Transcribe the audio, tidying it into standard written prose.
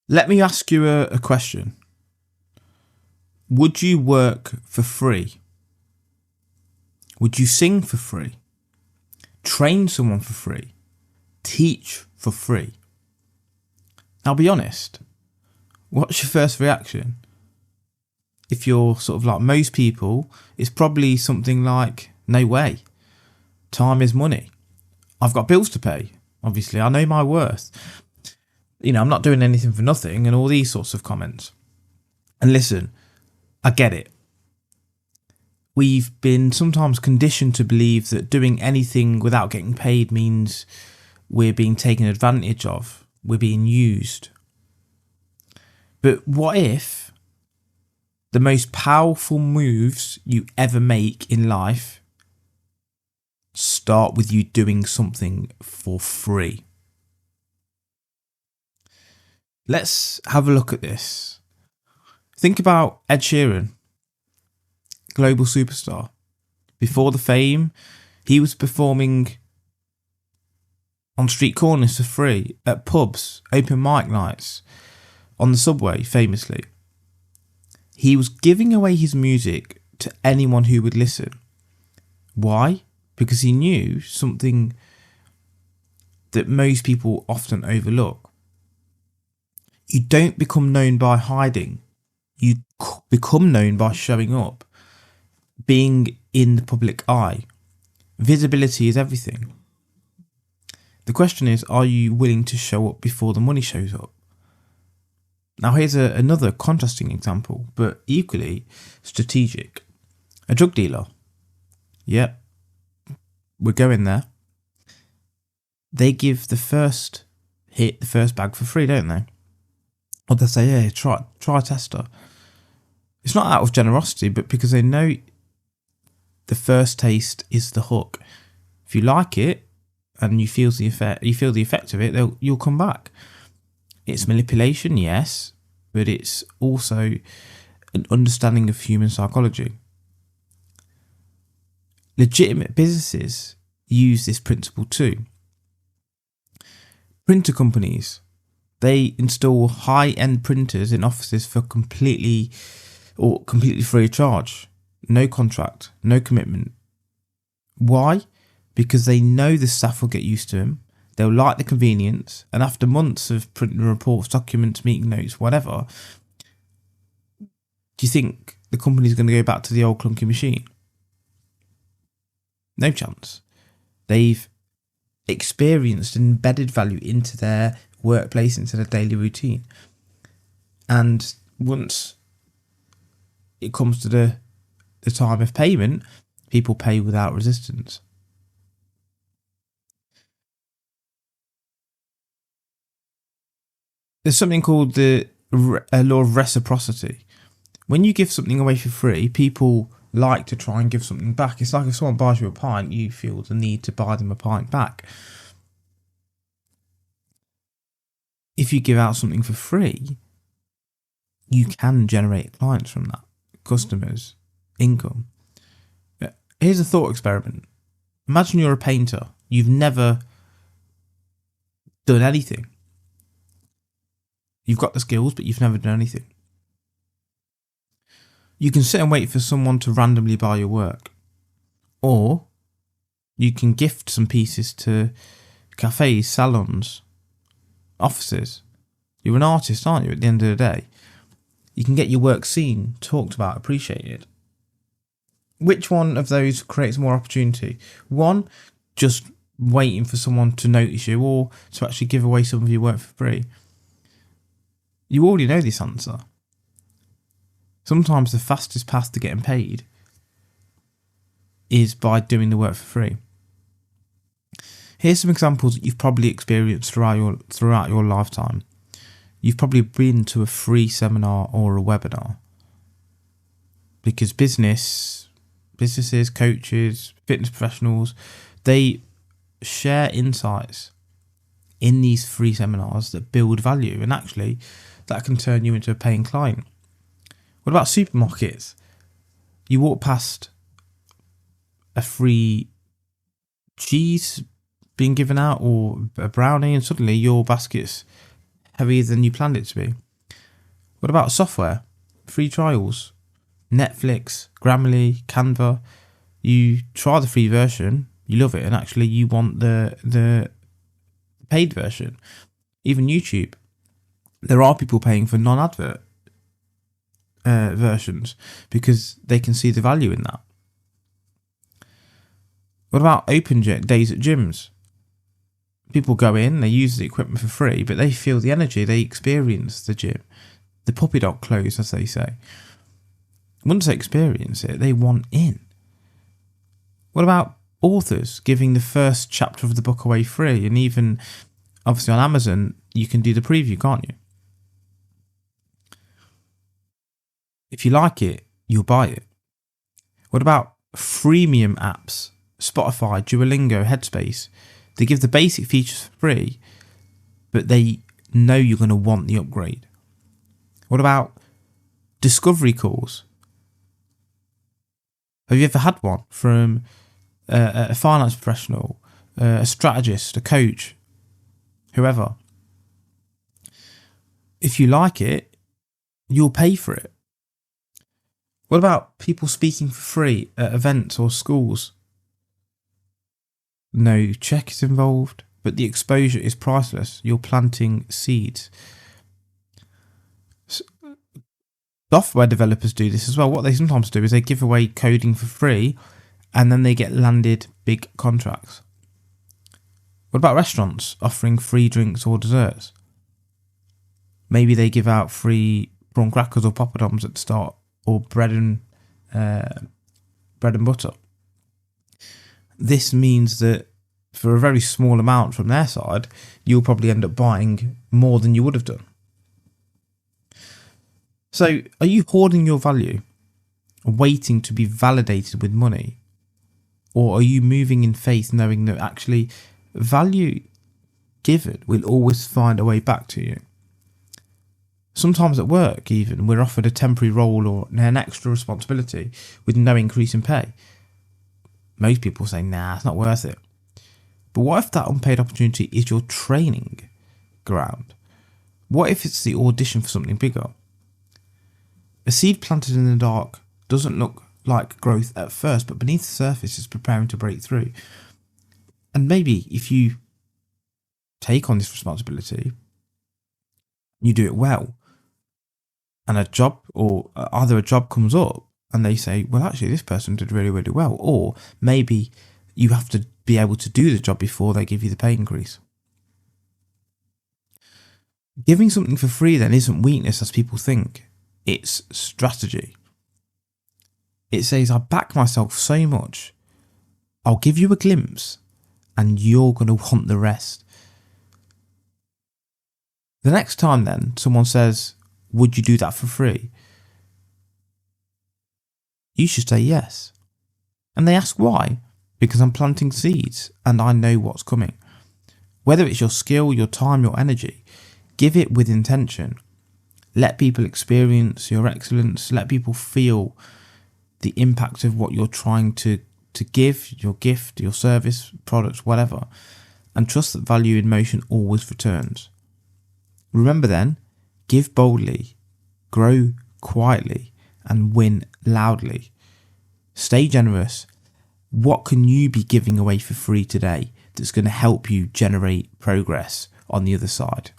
Let me ask you a question. Would you work for free? Would you sing for free? Train someone for free? Teach for free? Now be honest. What's your first reaction? If you're sort of like most people, it's probably something like, no way. Time is money. I've got bills to pay. Obviously, I know my worth. I'm not doing anything for nothing and all these sorts of comments. And listen, I get it. We've been sometimes conditioned to believe that doing anything without getting paid means we're being taken advantage of. We're being used. But what if the most powerful moves you ever make in life start with you doing something for free? Let's have a look at this. Think about Ed Sheeran, global superstar. Before the fame, he was performing on street corners for free, at pubs, open mic nights, on the subway, famously. He was giving away his music to anyone who would listen. Why? Because he knew something that most people often overlook. You don't become known by hiding. You become known by showing up, being in the public eye. Visibility is everything. The question is, are you willing to show up before the money shows up? Now here's another contrasting example, but equally strategic. A drug dealer. Yep, we're going there. They give the first hit, the first bag for free, don't they? Or they say, yeah, try a tester. It's not out of generosity, but because they know the first taste is the hook. If you like it and you feel the effect of it, you'll come back. It's manipulation, yes, but it's also an understanding of human psychology. Legitimate businesses use this principle too. Printer companies, they install high-end printers in offices for completely free of charge. No contract, no commitment. Why? Because they know the staff will get used to them. They'll like the convenience, and after months of printing reports, documents, meeting notes, whatever, do you think the company's going to go back to the old clunky machine? No chance. They've experienced and embedded value into their workplace, into their daily routine. And once it comes to the time of payment, people pay without resistance. There's something called the law of reciprocity. When you give something away for free, people like to try and give something back. It's like if someone buys you a pint, you feel the need to buy them a pint back. If you give out something for free, you can generate clients from that, customers, income. Here's a thought experiment. Imagine you're a painter. You've never done anything. You've got the skills, but you've never done anything. You can sit and wait for someone to randomly buy your work. Or you can gift some pieces to cafes, salons, offices. You're an artist, aren't you, at the end of the day? You can get your work seen, talked about, appreciated. Which one of those creates more opportunity? One, just waiting for someone to notice you, or to actually give away some of your work for free? You already know this answer. Sometimes the fastest path to getting paid is by doing the work for free. Here's some examples that you've probably experienced throughout your lifetime. You've probably been to a free seminar or a webinar because businesses, coaches, fitness professionals, they share insights in these free seminars that build value, and actually that can turn you into a paying client. What about supermarkets? You walk past a free cheese being given out or a brownie, and suddenly your basket's heavier than you planned it to be? What about software? Free trials, Netflix, Grammarly, Canva. You try the free version, you love it, and actually you want the paid version. Even YouTube, there are people paying for non-advert versions because they can see the value in that. What about open days at gyms? People go in, they use the equipment for free, but they feel the energy, they experience the gym. The puppy dog clothes, as they say. Once they experience it, they want in. What about authors giving the first chapter of the book away free? And even, obviously on Amazon, you can do the preview, can't you? If you like it, you'll buy it. What about freemium apps? Spotify, Duolingo, Headspace. They give the basic features for free, but they know you're going to want the upgrade. What about discovery calls? Have you ever had one from a finance professional, a strategist, a coach, whoever? If you like it, you'll pay for it. What about people speaking for free at events or schools? No check is involved, but the exposure is priceless. You're planting seeds. Software developers do this as well. What they sometimes do is they give away coding for free and then they get landed big contracts. What about restaurants offering free drinks or desserts? Maybe they give out free prawn crackers or poppadoms at the start, or bread and butter. This means that for a very small amount from their side, you'll probably end up buying more than you would have done. So, are you hoarding your value, waiting to be validated with money? Or are you moving in faith, knowing that actually value given will always find a way back to you? Sometimes at work even, we're offered a temporary role or an extra responsibility with no increase in pay. Most people say, nah, it's not worth it. But what if that unpaid opportunity is your training ground? What if it's the audition for something bigger? A seed planted in the dark doesn't look like growth at first, but beneath the surface it's preparing to break through. And maybe if you take on this responsibility, you do it well, and a job or either a job comes up and they say, well, actually this person did really, really well. Or maybe you have to be able to do the job before they give you the pay increase. Giving something for free then isn't weakness as people think. It's strategy. It says, I back myself so much, I'll give you a glimpse and you're going to want the rest. The next time then someone says, would you do that for free? You should say yes. And they ask why? Because I'm planting seeds and I know what's coming. Whether it's your skill, your time, your energy, give it with intention. Let people experience your excellence. Let people feel the impact of what you're trying to give, your gift, your service, product, whatever. And trust that value in motion always returns. Remember then, give boldly, grow quietly, and win loudly. Stay generous. What can you be giving away for free today that's going to help you generate progress on the other side?